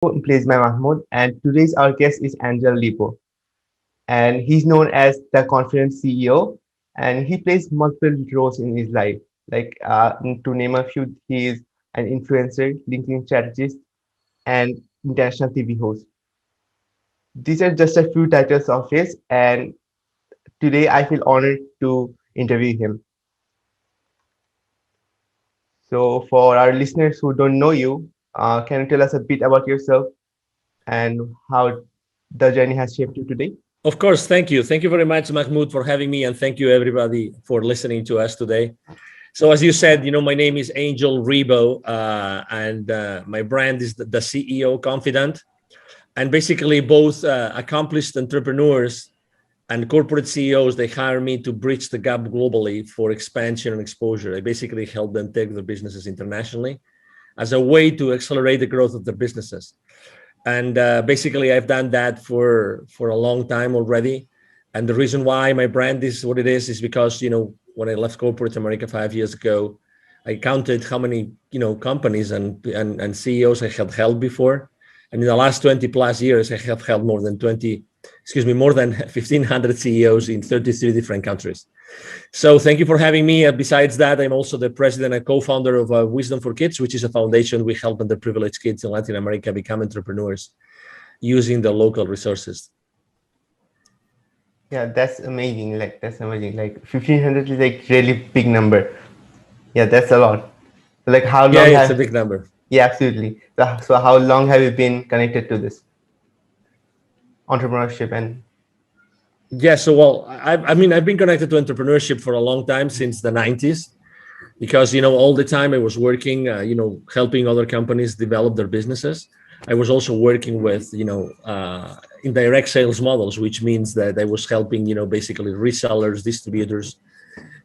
Plays by Mahmoud, and today's our guest is Angel Ribo, and he's known as the Confident CEO, and he plays multiple roles in his life. To name a few, he is an influencer, LinkedIn strategist, and international TV host. These are just a few titles of his, and today I feel honored to interview him. So, for our listeners who don't know you, can you tell us a bit about yourself and how the journey has shaped you today? Of course, thank you. Thank you very much, Mahmoud, for having me, and thank you everybody for listening to us today. So, as you said, my name is Angel Ribo, and my brand is the CEO Confidant. And basically, both accomplished entrepreneurs and corporate CEOs, they hire me to bridge the gap globally for expansion and exposure. I basically help them take their businesses internationally as a way to accelerate the growth of their businesses. And basically, I've done that for a long time already. And the reason why my brand is what it is because when I left corporate America 5 years ago, I counted how many companies and CEOs I had held before, and in the last 20 plus years, I have held more than 1,500 CEOs in 33 different countries. So thank you for having me. Besides that, I'm also the president and co-founder of Wisdom for Kids, which is a foundation we help underprivileged kids in Latin America become entrepreneurs using the local resources. Yeah, that's amazing. That's amazing. 1,500 is like really big number. Yeah, that's a lot. Like how Yeah, long it's a have? big number. Yeah, absolutely. So how long have you been connected to this entrepreneurship and? Yeah, so well, I mean, I've been connected to entrepreneurship for a long time, since the 90s, because all the time I was working, helping other companies develop their businesses. I was also working with indirect sales models, which means that I was helping basically resellers, distributors,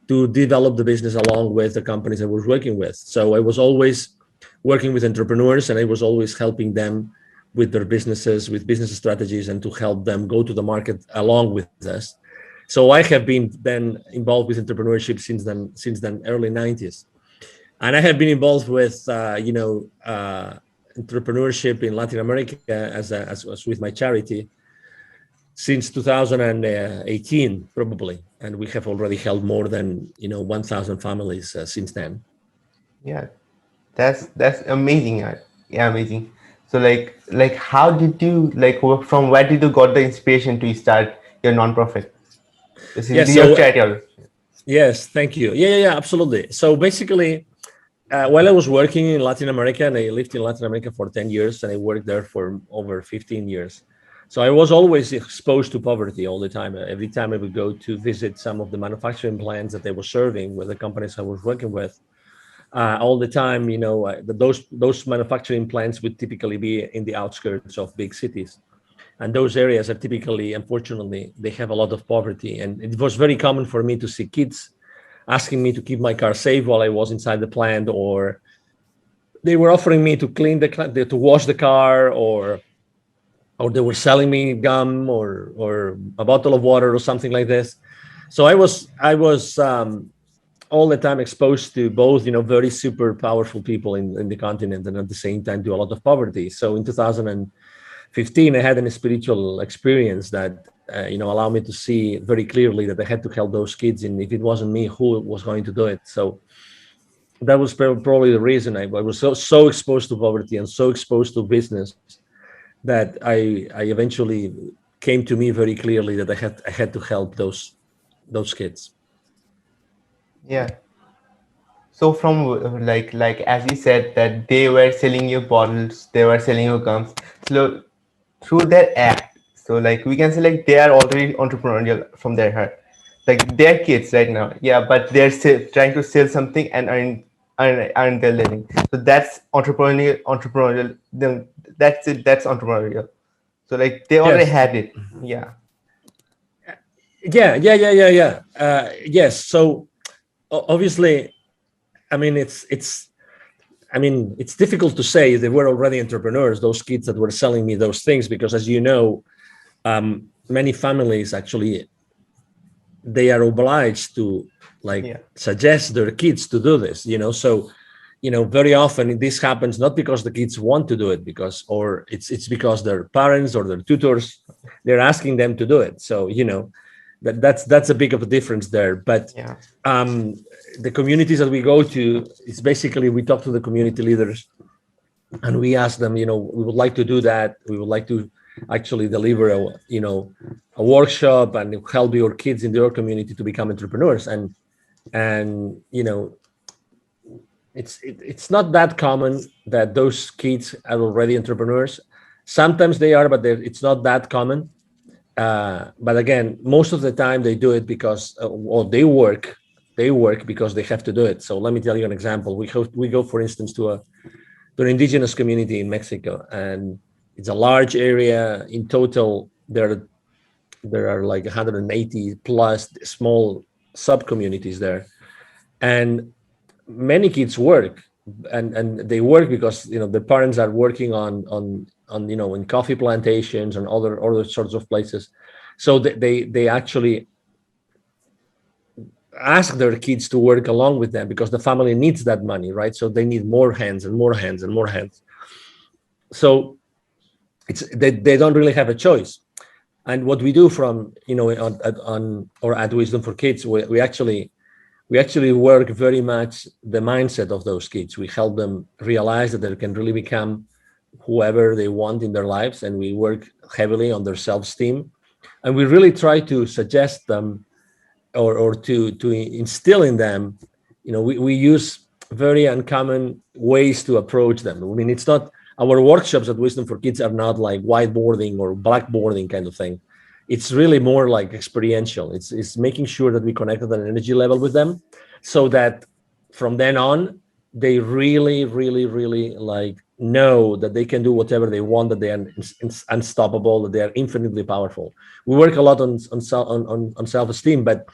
to develop the business along with the companies I was working with. So I was always working with entrepreneurs, and I was always helping them with their businesses, with business strategies, and to help them go to the market along with us. So I have been then involved with entrepreneurship since then early 90s. And I have been involved with entrepreneurship in Latin America as with my charity since 2018 probably, and we have already helped more than 1,000 families since then. Yeah, that's amazing. Yeah, amazing. So how did you from where did you got the inspiration to start your nonprofit? Yeah, Basically, your so charity. Also. yes, thank you. Yeah, absolutely. So basically, while I was working in Latin America, and I lived in Latin America for 10 years, and I worked there for over 15 years. So I was always exposed to poverty all the time. Every time I would go to visit some of the manufacturing plants that they were serving with the companies I was working with, all the time, those manufacturing plants would typically be in the outskirts of big cities. And those areas are typically, unfortunately, they have a lot of poverty. And it was very common for me to see kids asking me to keep my car safe while I was inside the plant, or they were offering me to clean to wash the car, or they were selling me gum or a bottle of water or something like this. So I was all the time exposed to both, very super powerful people in the continent, and at the same time to a lot of poverty. So in 2015, I had a spiritual experience that allowed me to see very clearly that I had to help those kids, and if it wasn't me, who was going to do it? So that was probably the reason I was so exposed to poverty and so exposed to business that I eventually came to me very clearly that I had to help those kids. Yeah. So from as you said that they were selling you bottles, they were selling you gums. So through their act, so we can say they are already entrepreneurial from their heart. Like they're kids right now, yeah, but they're still trying to sell something and earn their living. So that's entrepreneurial. Then that's it. That's entrepreneurial. So they already Yes. had it. Yeah. Yeah. Yes. So obviously, I mean, it's difficult to say they were already entrepreneurs, those kids that were selling me those things, because as you know, many families actually, they are obliged to Yeah. suggest their kids to do this, so very often this happens not because the kids want to do it, because or it's because their parents or their tutors, they're asking them to do it. So that's a big of a difference there. But Yeah. um, the communities that we go to, it's basically we talk to the community leaders and we ask them, we would like to do that. We would like to actually deliver a workshop and help your kids in your community to become entrepreneurs. And it's not that common that those kids are already entrepreneurs. Sometimes they are, but it's not that common. But again, most of the time they do it because, or they work because they have to do it. So let me tell you an example. We go, for instance, to an indigenous community in Mexico, and it's a large area. In total, there are like 180 plus small sub communities there, and many kids work, and they work because the parents are working on in coffee plantations and other sorts of places. So they actually ask their kids to work along with them because the family needs that money, right? So they need more hands and more hands and more hands. So they don't really have a choice. And what we do from on or at Wisdom for Kids, we actually work very much the mindset of those kids. We help them realize that they can really become whoever they want in their lives, and we work heavily on their self-esteem. And we really try to suggest them, or to instill in them. We use very uncommon ways to approach them. I mean, it's not, our workshops at Wisdom for Kids are not like whiteboarding or blackboarding kind of thing. It's really more like experiential. It's making sure that we connect at an energy level with them, so that from then on they really, really, really like know that they can do whatever they want, that they are unstoppable, that they are infinitely powerful. We work a lot on self-esteem, but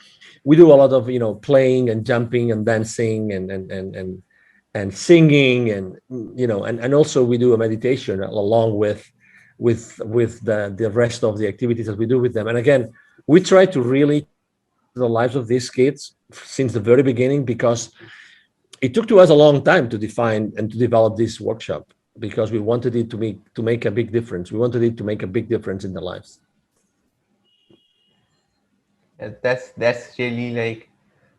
we do a lot of playing and jumping and dancing and singing, and also we do a meditation along with the rest of the activities that we do with them. And again, we try to really change the lives of these kids since the very beginning, because it took to us a long time to define and to develop this workshop, because we wanted it to make a big difference. We wanted it to make a big difference in their lives. That's really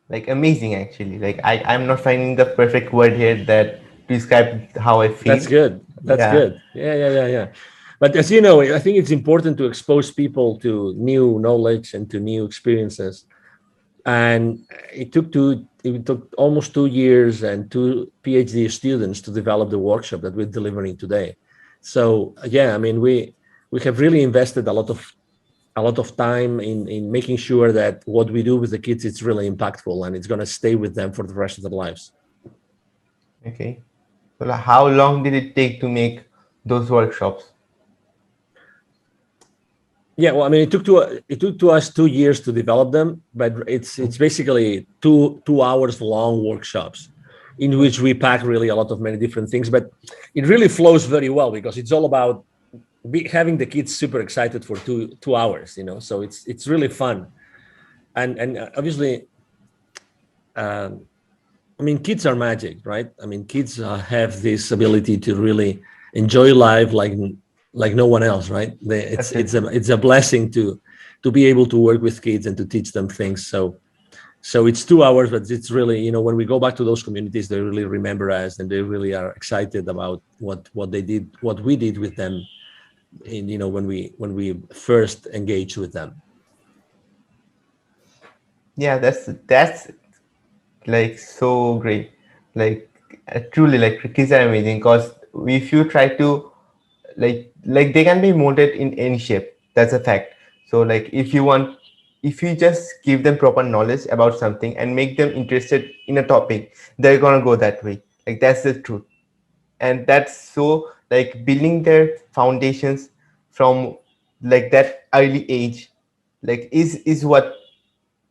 like amazing actually. Like I'm not finding the perfect word here that to describe how I That's feel. good. That's Yeah. good. Yeah, yeah, yeah, yeah. But as you know, I think it's important to expose people to new knowledge and to new experiences. And it took almost 2 years and two PhD students to develop the workshop that we're delivering today. So yeah, I mean, we have really invested a lot of time in making sure that what we do with the kids is really impactful and it's going to stay with them for the rest of their lives. Okay. So like, how long did it take to make those workshops? Yeah, well, I mean, it took to us 2 years to develop them, but it's basically two hours long workshops in which we pack really a lot of many different things. But it really flows very well because it's all about having the kids super excited for two hours. So it's really fun, and obviously, um, I mean, kids are magic, right? I mean, kids have this ability to really enjoy life like no one else, right? It's a blessing to be able to work with kids and to teach them things. So it's 2 hours, but it's really, when we go back to those communities, they really remember us and they really are excited about what they did, what we did with them, in when we first engaged with them. Yeah, that's like so great. Like truly, like kids are amazing because if you try to like they can be molded in any shape. That's a fact. So like if you just give them proper knowledge about something and make them interested in a topic, they're gonna go that way. Like that's the truth. And that's so like building their foundations from like that early age like is what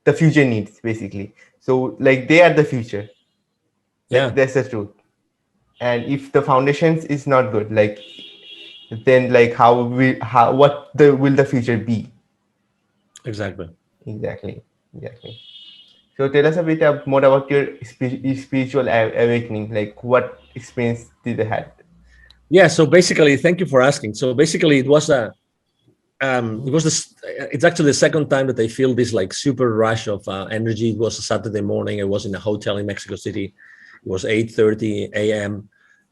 the future needs basically. So like they are the future. Yeah, That's the truth. And if the foundations is not good, like then like how what the will the future be? exactly. Exactly. Exactly. So tell us a bit more about your spiritual awakening. Like what experience did you had? Yeah. So basically, thank you for asking. So basically, it was this. It's actually the second time that I feel this like super rush of energy. It was a Saturday morning. I was in a hotel in Mexico City. It was 8:30 a.m.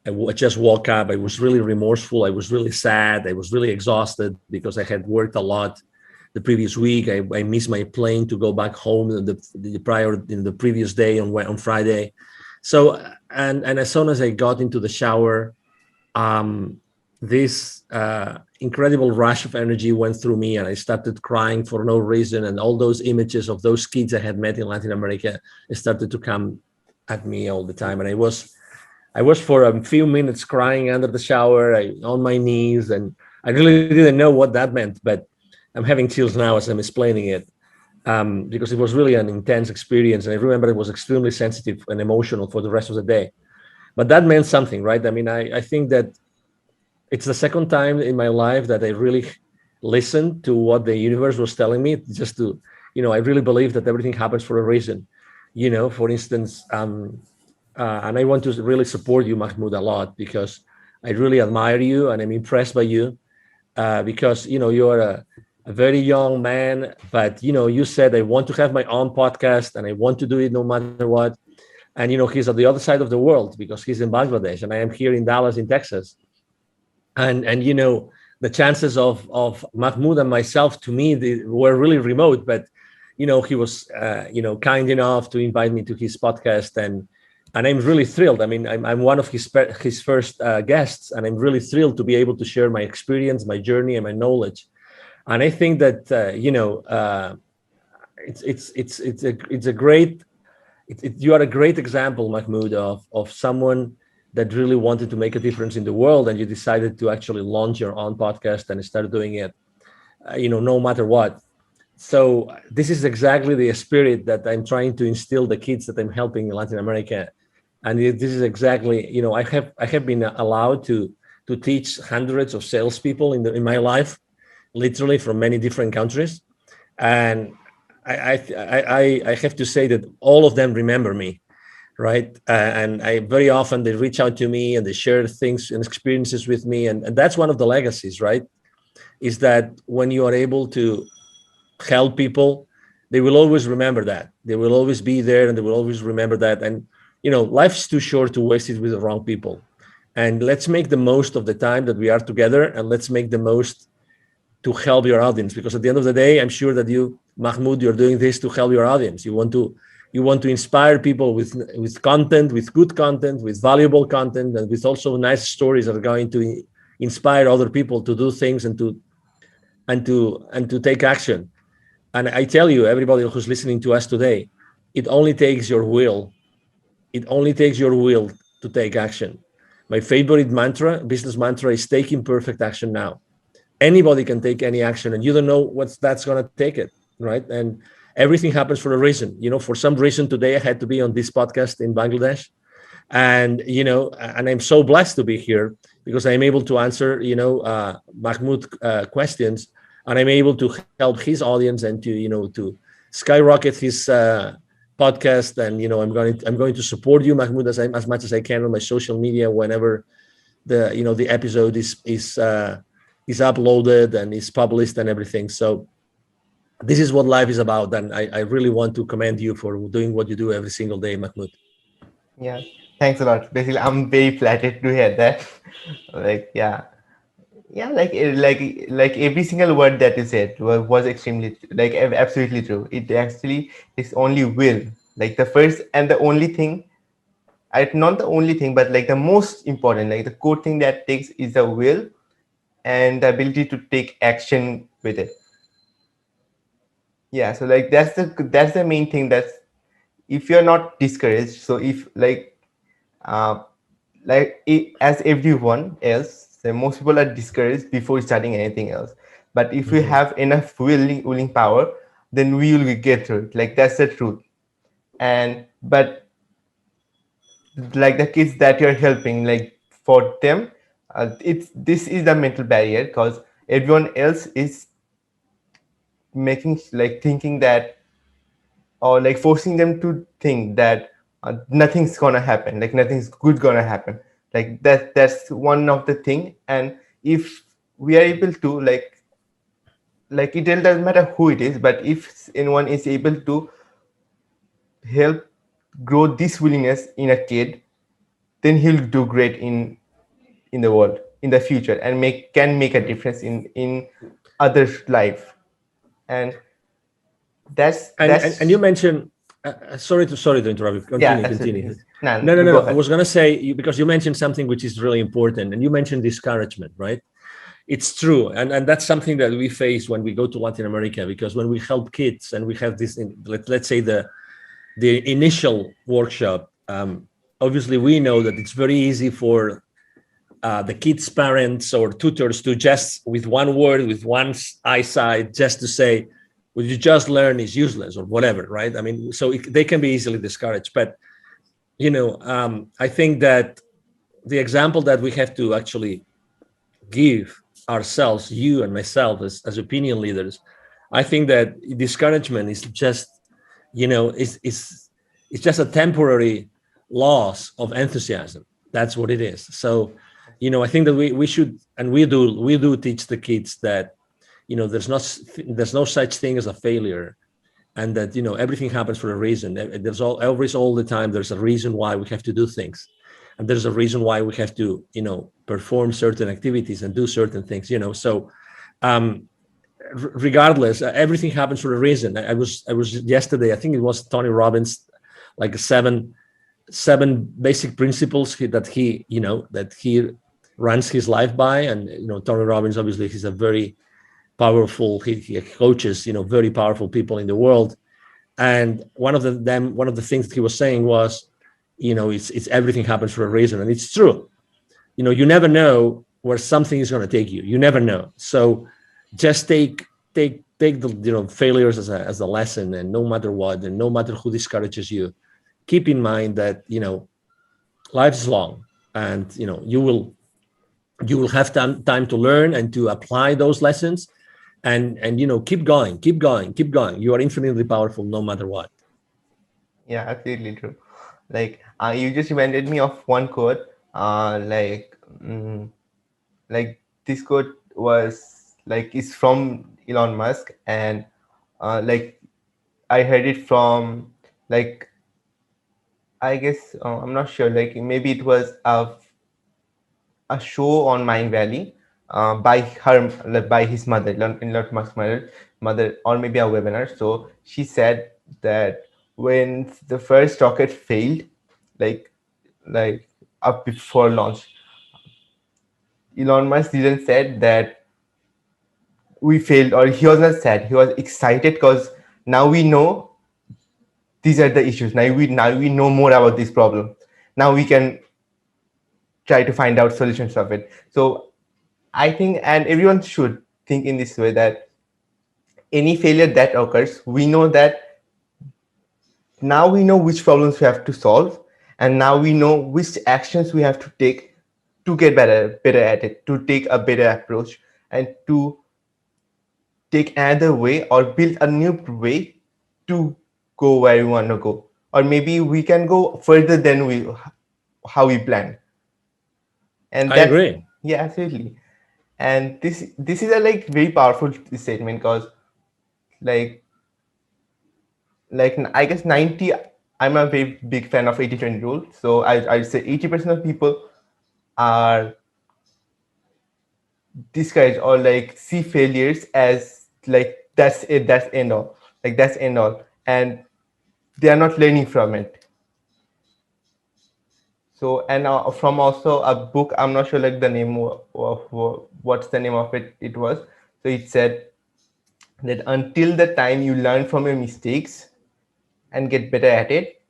I just woke up. I was really remorseful. I was really sad. I was really exhausted because I had worked a lot the previous week. I missed my plane to go back home the previous day on Friday. So and as soon as I got into the shower, um, this incredible rush of energy went through me, and I started crying for no reason. And all those images of those kids I had met in Latin America started to come at me all the time. And I was for a few minutes crying under the shower, on my knees, and I really didn't know what that meant. But I'm having chills now as I'm explaining it, because it was really an intense experience, and I remember it was extremely sensitive and emotional for the rest of the day. But that meant something, right? I mean, I think that it's the second time in my life that I really listened to what the universe was telling me. Just to, I really believe that everything happens for a reason. For instance, and I want to really support you, Mahmoud, a lot, because I really admire you and I'm impressed by you, because you're a very young man, but you said I want to have my own podcast and I want to do it no matter what. And he's at the other side of the world because he's in Bangladesh and I am here in Dallas, in Texas. And the chances of Mahmoud and myself, to me, they were really remote. But he was kind enough to invite me to his podcast, and I'm really thrilled. I mean, I'm one of his first guests, and I'm really thrilled to be able to share my experience, my journey, and my knowledge. And I think that it's a great you are a great example, Mahmoud, of someone that really wanted to make a difference in the world, and you decided to actually launch your own podcast and start doing it, no matter what. So this is exactly the spirit that I'm trying to instill the kids that I'm helping in Latin America, and this is exactly, I have been allowed to teach hundreds of salespeople in my life, literally from many different countries, and I have to say that all of them remember me, right? And I very often they reach out to me and they share things and experiences with me, and that's one of the legacies, right? Is that when you are able to help people, they will always remember that. They will always be there, and they will always remember that. And life's too short to waste it with the wrong people. And let's make the most of the time that we are together, and let's make the most to help your audience, because at the end of the day, I'm sure that you, Mahmoud, you're doing this to help your audience. You want to inspire people with content, with good content, with valuable content, and with also nice stories that are going to inspire other people to do things and to take action. And I tell you, everybody who's listening to us today, it only takes your will. It only takes your will to take action. My favorite business mantra, is taking perfect action now. Anybody can take any action, and you don't know what's that's going to take it, right? And everything happens for a reason. For some reason today I had to be on this podcast in Bangladesh, and I'm so blessed to be here because I'm able to answer Mahmoud questions, and I'm able to help his audience and to skyrocket his podcast. And I'm going to support you, Mahmoud, as much as I can on my social media whenever the episode is uploaded and is published and everything. So this is what life is about, and I really want to commend you for doing what you do every single day, Mahmoud. Yeah, thanks a lot. Basically, I'm very flattered to hear that. Like, yeah, yeah, like every single word that you said was extremely like absolutely true. It actually is only will, like the first and the only thing. Not the only thing, but like the most important, like the core thing that takes is the will and the ability to take action with it. Yeah, so like that's the main thing. That's if you're not discouraged. So if uh, as everyone else, so most people are discouraged before starting anything else. But if we Mhm. have enough willing power, then we will get through it. Like that's the truth. And but like the kids that you're helping, like for them, it's this is the mental barrier because everyone else is making like thinking that or like forcing them to think that nothing's gonna happen, like nothing's good gonna happen. Like that's one of the thing. And if we are able to like it doesn't matter who it is, but if anyone is able to help grow this willingness in a kid, then he'll do great in the world in the future, and make a difference in others life. And And you that's mentioned, sorry to interrupt you. yeah, Continue, absolutely. continue. Yes. Nah, No, no, go no. I ahead. was gonna say because you mentioned something which is really important, and you mentioned discouragement, right? It's true, and that's something that we face when we go to Latin America, because when we help kids and we have this, let's say the initial workshop, obviously we know that it's very easy for the kids' parents or tutors to just with one word, with one eyesight, just to say, "What you just learn is useless" or whatever, right? I mean, so they can be easily discouraged. But I think that the example that we have to actually give ourselves, you and myself, as opinion leaders, I think that discouragement is just, it's just a temporary loss of enthusiasm. That's what it is. So, I think that we should, and we do teach the kids that, there's no such thing as a failure, and that everything happens for a reason. There's all the time there's a reason why we have to do things, and there's a reason why we have to perform certain activities and do certain things. So um regardless, everything happens for a reason. I was yesterday, I think it was Tony Robbins, like seven basic principles that he runs his life by. And Tony Robbins, obviously, he's a very powerful, he coaches very powerful people in the world. And one of the things that he was saying was, it's everything happens for a reason. And it's true. You never know where something is going to take you. You never know. So just take the failures as a lesson, and no matter what, and no matter who discourages you, keep in mind that life is long, and you will have time to learn and to apply those lessons, and keep going, keep going, keep going. You are infinitely powerful no matter what. Yeah, absolutely true. Like you just reminded me of one quote. Like this quote was like is from Elon Musk, and like I heard it from like I guess I'm not sure. Like maybe it was a show on Mind Valley by her like, by his mother, Elon Musk's mother, or maybe a webinar. So she said that when the first rocket failed, like like up before launch, Elon Musk didn't said that we failed, or he was not sad. He was excited because now we know these are the issues. Now we know more about this problem. Now we can try to find out solutions of it. So I think, and everyone should think in this way, that any failure that occurs, we know that now we know which problems we have to solve, and now we know which actions we have to take to get better at it, to take a better approach, and to take another way or build a new way to go where we want to go, or maybe we can go further than we how we planned. And I that's, agree. yeah, absolutely. And this is a like very powerful statement, because like I guess 90, I'm a very big fan of 80/20 rule. So I'd say 80% of people are discouraged or like see failures as like that's it, that's end all, like that's end all, and they are not learning from it. So, and from also a book, I'm not sure like the name of what's the name of it, it was. So it said that until the time you learn from your mistakes and get better at it,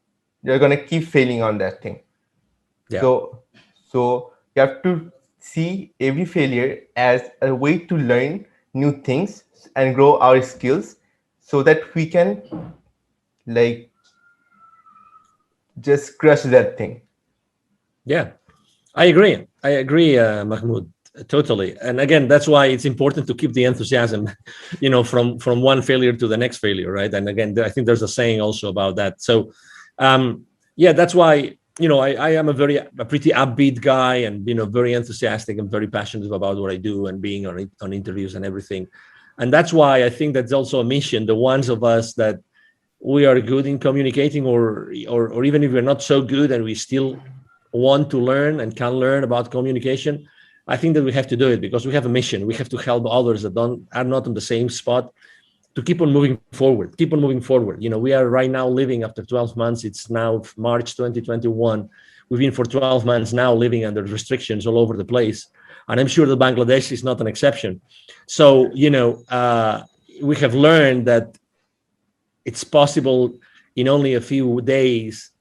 you're gonna keep failing on that thing. Yeah. So, so you have to see every failure as a way to learn new things and grow our skills, so that we can like just crush that thing. Yeah, I agree. I agree, Mahmoud. Totally. And again, that's why it's important to keep the enthusiasm, from one failure to the next failure, right? And again, I think there's a saying also about that. So, yeah, that's why, I am a pretty upbeat guy, and very enthusiastic and very passionate about what I do, and being on interviews and everything. And that's why I think that's also a mission. The ones of us that we are good in communicating, or even if we're not so good and we still want to learn and can learn about communication, I think that we have to do it because we have a mission. We have to help others that are not on the same spot, to keep on moving forward, we are right now living, after 12 months, it's now March 2021. We've been for 12 months now living under restrictions all over the place, and I'm sure that Bangladesh is not an exception. So we have learned that it's possible in only a few days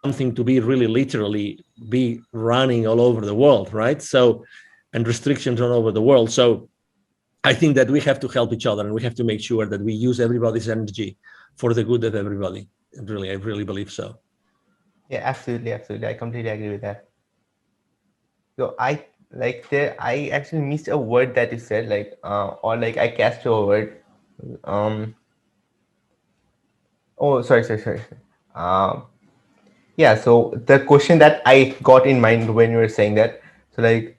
for something to be really literally be running all over the world, right? So, and restrictions all over the world. So I think that we have to help each other, and we have to make sure that we use everybody's energy for the good of everybody. Really, I really believe so. Yeah, absolutely, absolutely. I completely agree with that. So I actually missed a word that you said, or like I cast a word. Um. Oh, sorry. Um. Yeah. So the question that I got in mind when you were saying that, so like,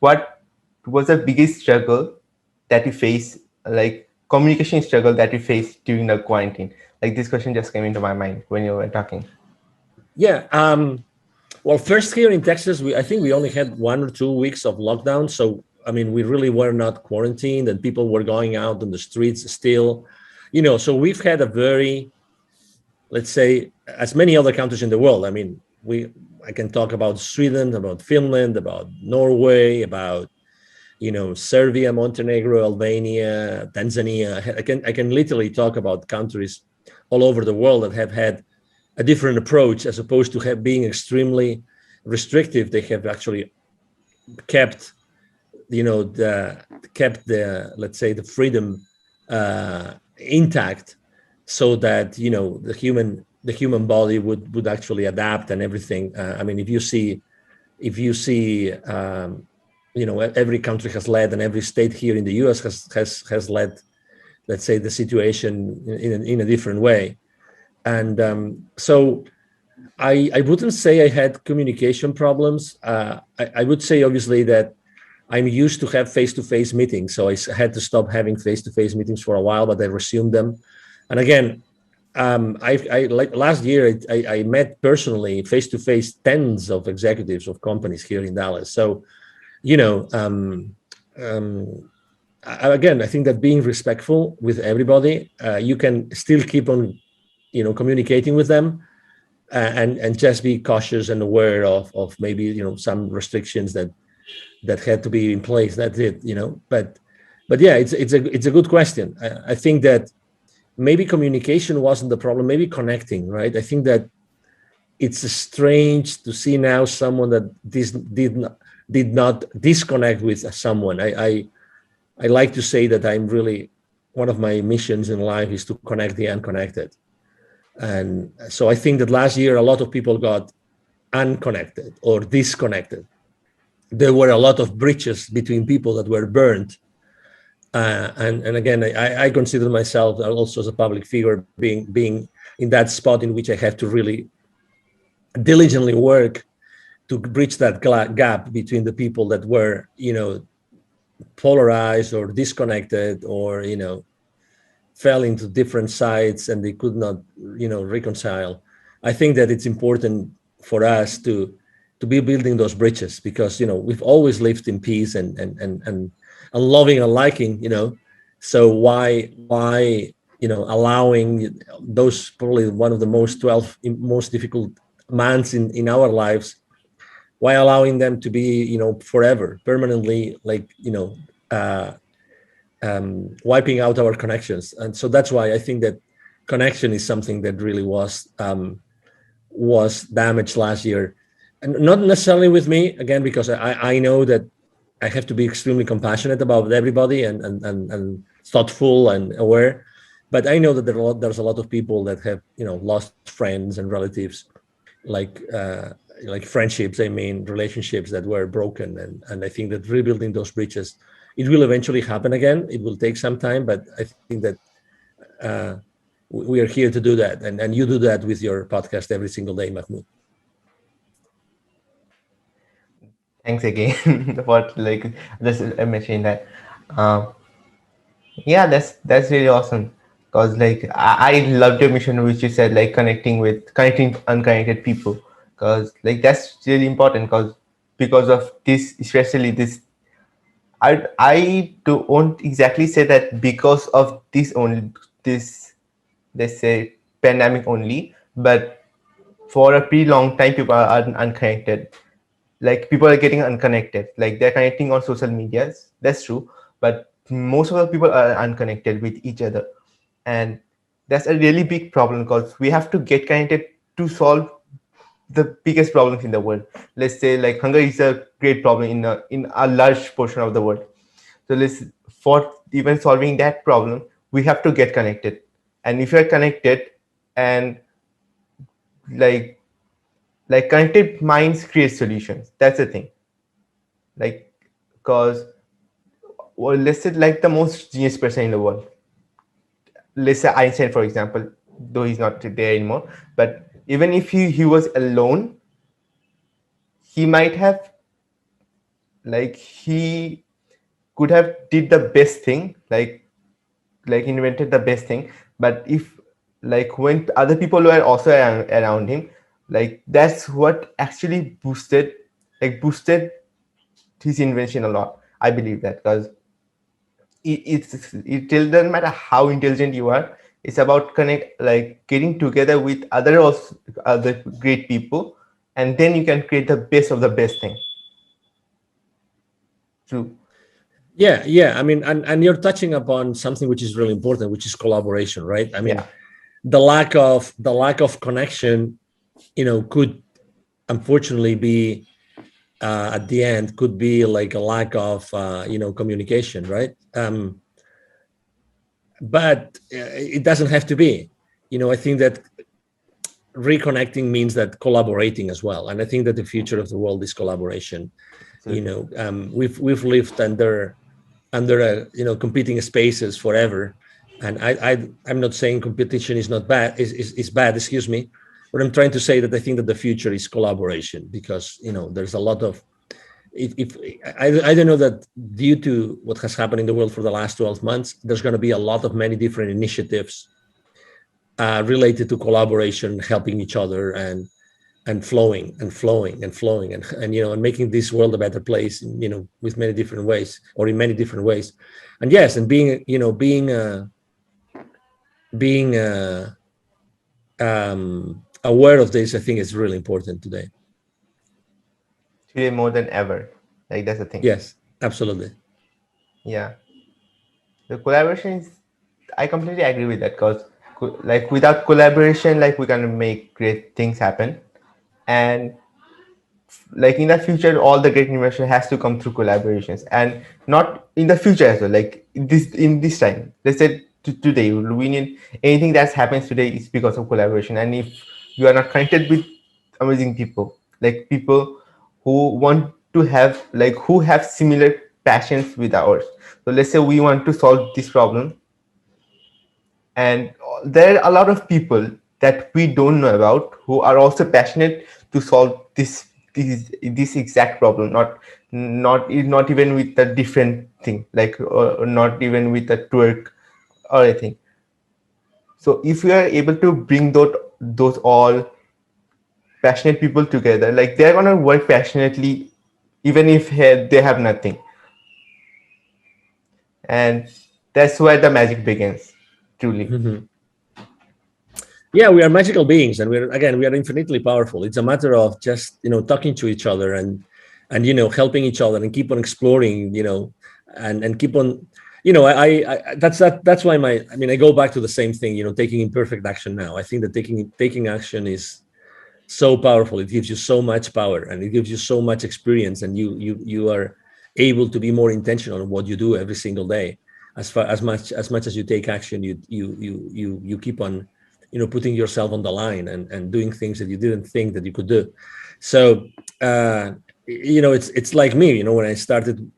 what was the biggest struggle that you face, like communication struggle that you faced during the quarantine? Like this question just came into my mind when you were talking. Yeah. Well, first, here in Texas, I think we only had 1 or 2 weeks of lockdown. So, I mean, we really were not quarantined, and people were going out on the streets still. So we've had a very, let's say, as many other countries in the world. I mean, I can talk about Sweden, about Finland, about Norway, about Serbia, Montenegro, Albania, Tanzania. I can literally talk about countries all over the world that have had a different approach, as opposed to being extremely restrictive. They have actually kept, the, let's say, the freedom intact, so that the human body would actually adapt and everything. I mean, if you see every country has led, and every state here in the US has led, let's say, the situation in a different way. And so I wouldn't say I had communication problems. I would say, obviously, that I'm used to have face-to-face meetings, so I had to stop having face-to-face meetings for a while, but I resumed them. And again, I like last year, I met personally face-to-face tens of executives of companies here in Dallas. So, you know, again, I think that being respectful with everybody, you can still keep on, communicating with them, and just be cautious and aware of maybe some restrictions that had to be in place. That's it. But yeah, it's a good question. I think that maybe communication wasn't the problem. Maybe connecting, right? I think that it's strange to see now someone that did not disconnect with someone. I like to say that I'm really, one of my missions in life is to connect the unconnected. And so I think that last year a lot of people got unconnected or disconnected. There were a lot of bridges between people that were burned. And again, I consider myself also as a public figure being in that spot in which I have to really diligently work to bridge that gap between the people that were, polarized or disconnected, or, fell into different sides and they could not, reconcile. I think that it's important for us to be building those bridges, because, we've always lived in peace and loving and liking, so why allowing those, probably one of the most difficult months in our lives, why allowing them to be, forever, permanently, like, wiping out our connections. And so that's why I think that connection is something that really was damaged last year, and not necessarily with me, again, because I know that I have to be extremely compassionate about everybody, and thoughtful and aware. But I know that there's a lot of people that have, lost friends and relatives, like, like friendships, I mean relationships that were broken, and I think that rebuilding those bridges, it will eventually happen again. It will take some time, but I think that uh, we are here to do that, and you do that with your podcast every single day, Mahmoud. Thanks again for like just mentioning that. Um, yeah, that's really awesome. Cause like I loved your mission, which you said like connecting unconnected people. Cause like that's really important. Cause because of this, especially this, I don't exactly say that because of this only this, let's say, pandemic only, but for a pretty long time people are unconnected. Like people are getting unconnected, like they're connecting on social medias, that's true, but most of the people are unconnected with each other. And that's a really big problem because we have to get connected to solve the biggest problems in the world. Let's say like hunger is a great problem in a large portion of the world. So let's, for even solving that problem, we have to get connected. And if you're connected, and like connected minds create solutions, that's the thing. Like, because, well, let's say like the most genius person in the world, let's say Einstein for example, though he's not there anymore, but even if he was alone, he might have, like, he could have did the best thing, like invented the best thing. But if, like, when other people were also around him, like that's what actually boosted his invention a lot. I believe that, because it doesn't matter how intelligent you are. It's about like getting together with other great people, and then you can create the best of the best thing. True. Yeah, yeah. I mean, and you're touching upon something which is really important, which is collaboration, right? I Yeah. mean, the lack of connection, could unfortunately be at the end could be like a lack of communication, right? But it doesn't have to be. I think that reconnecting means that collaborating as well, and I think that the future of the world is collaboration. Absolutely. We've lived under competing spaces forever, and I'm not saying competition is not bad, is bad, excuse me, but I'm trying to say that I think that the future is collaboration, because there's a lot of, if I don't know, that due to what has happened in the world for the last 12 months, there's going to be a lot of many different initiatives related to collaboration, helping each other, and flowing and flowing and flowing, and making this world a better place, with many different ways, or in many different ways. And yes, and being aware of this, I think, is really important today. Today more than ever. Like that's the thing. Yes, absolutely. Yeah. The collaboration is, I completely agree with that, because like without collaboration, like we can make great things happen. And like in the future, all the great innovation has to come through collaborations, and not in the future as well, like in this time, let's say today we need anything that happens today is because of collaboration. And if you are not connected with amazing people, like people who want to have, like who have similar passions with ours, so let's say we want to solve this problem, and there are a lot of people that we don't know about who are also passionate to solve this exact problem, not even with a different thing, like not even with a twerk or anything. So if we are able to bring those all passionate people together, like they're gonna work passionately even if they have nothing. And that's where the magic begins, truly. Mhm. Yeah, we are magical beings, and we are infinitely powerful. It's a matter of just talking to each other, and helping each other, and keep on exploring, and keep on, that's why I go back to the same thing, taking imperfect action now. I think that taking action is so powerful. It gives you so much power, and it gives you so much experience, and you are able to be more intentional in what you do every single day. As much as you take action, you keep on putting yourself on the line, and doing things that you didn't think that you could do. So uh, it's like me. When I started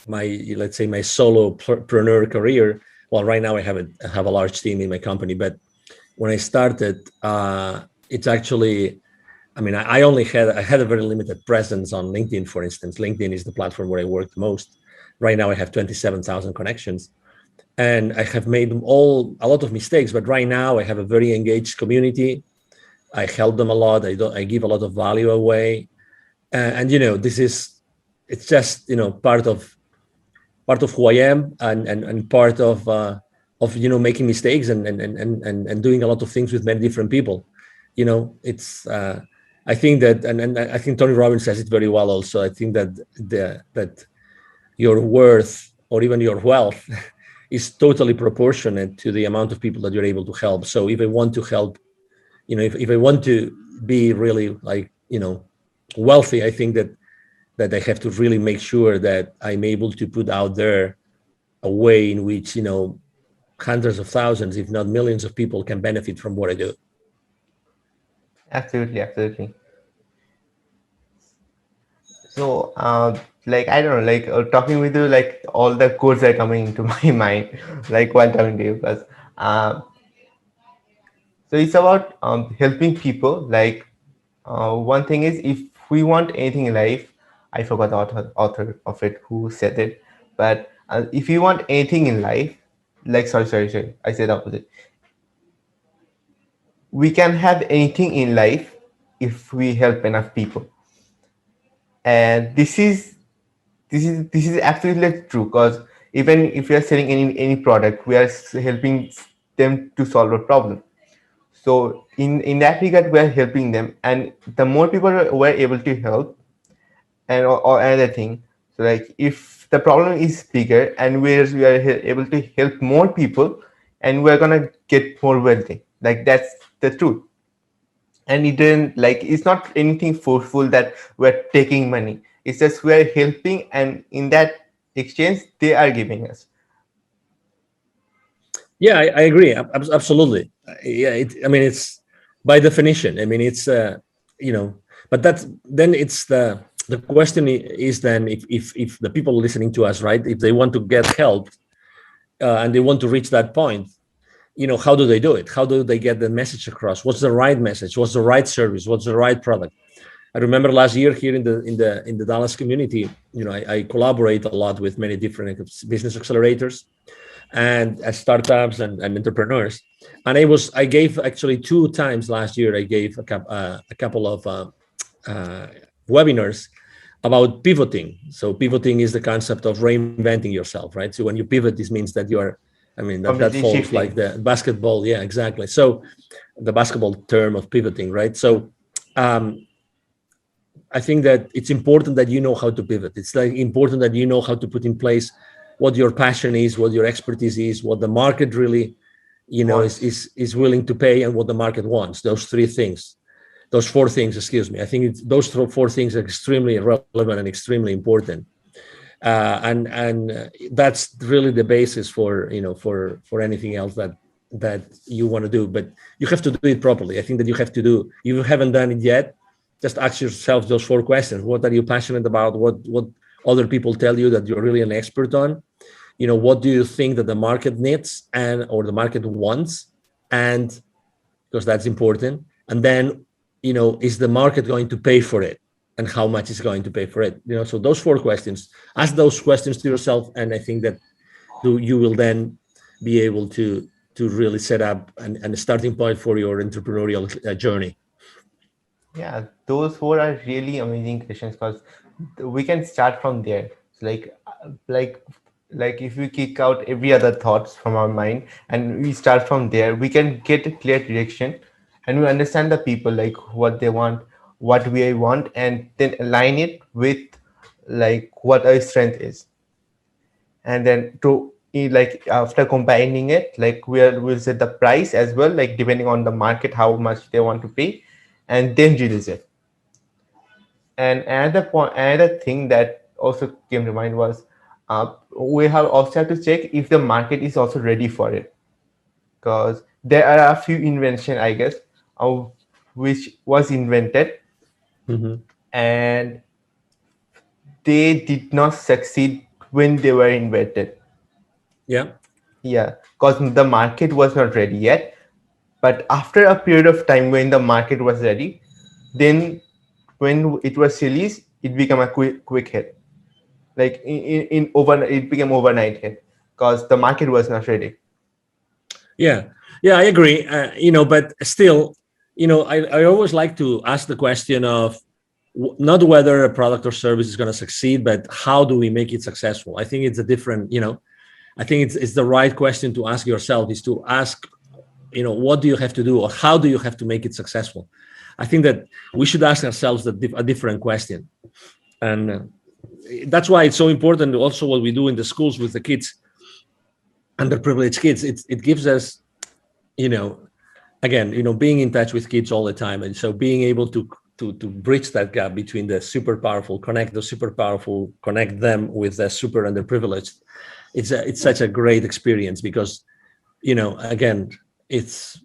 my, let's say, my solopreneur career. Well, right now I have a large team in my company, but when I started, it's actually, I mean, I had a very limited presence on LinkedIn, for instance. LinkedIn is the platform where I work the most. Right now, I have 27,000 connections, and I have made a lot of mistakes. But right now, I have a very engaged community. I help them a lot. I give a lot of value away, and this is, it's just part of who I am, and part of making mistakes, and doing a lot of things with many different people. It's I think that, and I think Tony Robbins says it very well also. I think that that your worth, or even your wealth, is totally proportionate to the amount of people that you're able to help. So if I want to help, if I want to be really, like, wealthy, I think that I have to really make sure that I'm able to put out there a way in which hundreds of thousands, if not millions, of people can benefit from what I do. Absolutely, absolutely. So, like I don't know, like talking with you, like all the codes are coming into my mind, like while talking to you, because um, so it's about helping people. Like one thing is, if we want anything in life, I forgot the author of it who said it, but if you want anything in life, like sorry, I said the opposite. We can have anything in life if we help enough people, and this is absolutely true, because even if we are selling any product, we are helping them to solve a problem. So in that regard, we are helping them, and the more people we're able to help, and or another thing, so like if the problem is bigger and we are able to help more people, and we're gonna get more wealthy, like that's the truth. And it didn't, like, it's not anything forceful that we're taking money. It's just we're helping, and in that exchange they are giving us. Yeah, I agree. Absolutely. Yeah, I mean, it's by definition. I mean, it's you know, but that's then it's the question is then, if the people listening to us, right, if they want to get help, and they want to reach that point, how do they do it? How do they get the message across? What's the right message? What's the right service? What's the right product? I remember last year here in the Dallas community, I collaborate a lot with many different business accelerators and startups and entrepreneurs. And I gave actually 2 times last year. I gave a couple of uh, webinars about pivoting. So pivoting is the concept of reinventing yourself, right? So when you pivot, this means that you are, I mean, that Completely falls like shifting. the basketball. Yeah, exactly. So the basketball term of pivoting, right? So um, I think that it's important that you know how to pivot. It's like important that you know how to put in place what your passion is, what your expertise is, what the market really, Wants. is willing to pay, and what the market wants. Those 3 things, those 4 things, excuse me. I think those 4 things are extremely relevant and extremely important. And that's really the basis for anything else that you want to do. But you have to do it properly. I think that you have to do. If you haven't done it yet, just ask yourself those 4 questions. What are you passionate about? What other people tell you that you're really an expert on? What do you think that the market needs and or the market wants? And because that's important. And then, is the market going to pay for it? And how much is going to pay for it? So those 4 questions, ask those questions to yourself. And I think that you will then be able to really set up a starting point for your entrepreneurial journey. Yeah, those four are really amazing questions, because we can start from there. So like if we kick out every other thoughts from our mind and we start from there, we can get a clear direction, and we understand the people, like what they want, what we want, and then align it with like what our strength is. And then to like after combining it, like we'll set the price as well, like depending on the market how much they want to pay, and then release it. And another thing that also came to mind was we have also have to check if the market is also ready for it, because there are a few invention, I guess, which was invented, Hmm. and they did not succeed when they were invented. Yeah. Yeah, because the market was not ready yet. But after a period of time when the market was ready, then when it was released, it became a quick hit. Like in overnight, it became overnight hit because the market was not ready. Yeah, yeah, I agree. But still, I always like to ask the question of not whether a product or service is going to succeed, but how do we make it successful? I think it's a different, I think it's the right question to ask yourself is to ask, what do you have to do or how do you have to make it successful? I think that we should ask ourselves a different question. And that's why it's so important also what we do in the schools with the kids, underprivileged kids. It gives us, you know, again, being in touch with kids all the time, and so being able to bridge that gap between the super powerful, connect the super powerful, connect them with the super underprivileged. It's such a great experience because, again, it's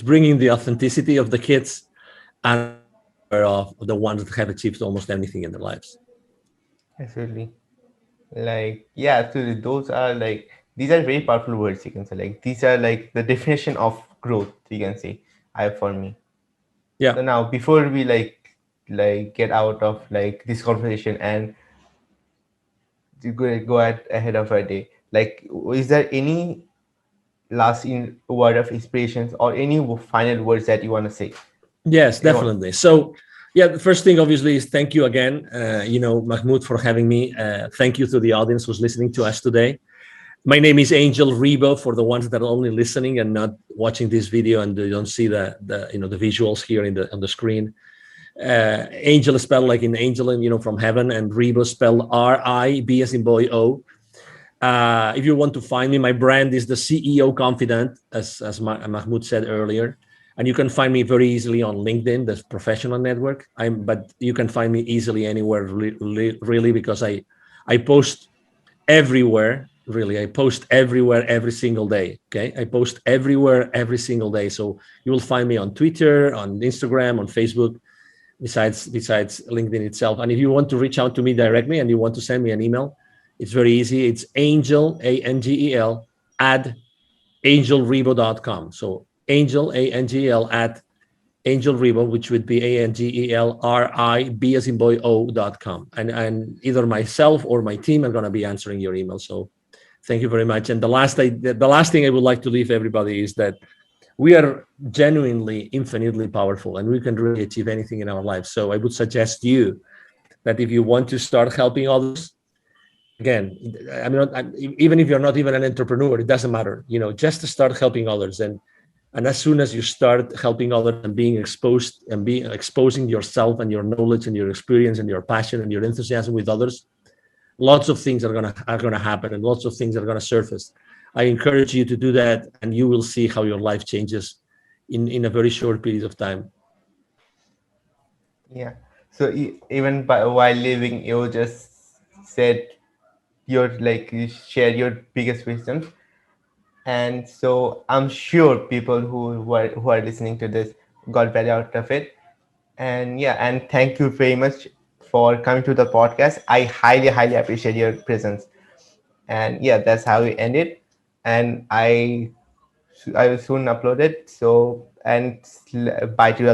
bringing the authenticity of the kids and also the power of the ones that have achieved almost anything in their lives. Absolutely. Like, yeah, absolutely. Those are like, these are very powerful words, you can say. Like, these are like the definition of growth, you can say, I for me. Yeah. So now, before we like get out of like this conversation and to go ahead of our day, like, is there any last word of inspirations or any final words that you want to say? Yes, Anyone? definitely. So, yeah, the first thing obviously is thank you again, Mahmoud, for having me. Thank you to the audience who's listening to us today. My name is Angel Ribo for the ones that are only listening and not watching this video and they don't see the visuals here on the screen. Angel is spelled like in angel, and from heaven, and Ribo spelled R-I-B as in boy O. If you want to find me, my brand is the CEO Confidant, as Mahmoud said earlier, and you can find me very easily on LinkedIn, the professional network. But you can find me easily anywhere, really, because I post everywhere. Really, I post everywhere every single day. Okay, I post everywhere every single day. So you will find me on Twitter, on Instagram, on Facebook, besides LinkedIn itself. And if you want to reach out to me directly and you want to send me an email, it's very easy. It's Angel, Angel, at angelribo.com. So Angel, Angel, at angelribo, which would be ANGELRIB as in boy O.com. And either myself or my team are going to be answering your email. So thank you very much. And the last thing I would like to leave everybody is that we are genuinely infinitely powerful and we can really achieve anything in our lives. So I would suggest you that if you want to start helping others, again, even if you're not even an entrepreneur, it doesn't matter, just to start helping others. And as soon as you start helping others and being exposed and being exposing yourself and your knowledge and your experience and your passion and your enthusiasm with others, lots of things are gonna happen and lots of things are gonna surface. I encourage you to do that, and you will see how your life changes in a very short period of time. Yeah. So even while living, you just said your like you share your biggest wisdom, and so I'm sure people who are listening to this got value out of it. And yeah, and thank you very much for coming to the podcast. I highly appreciate your presence. And yeah, that's how we end it. And I will soon upload it. So and bye to the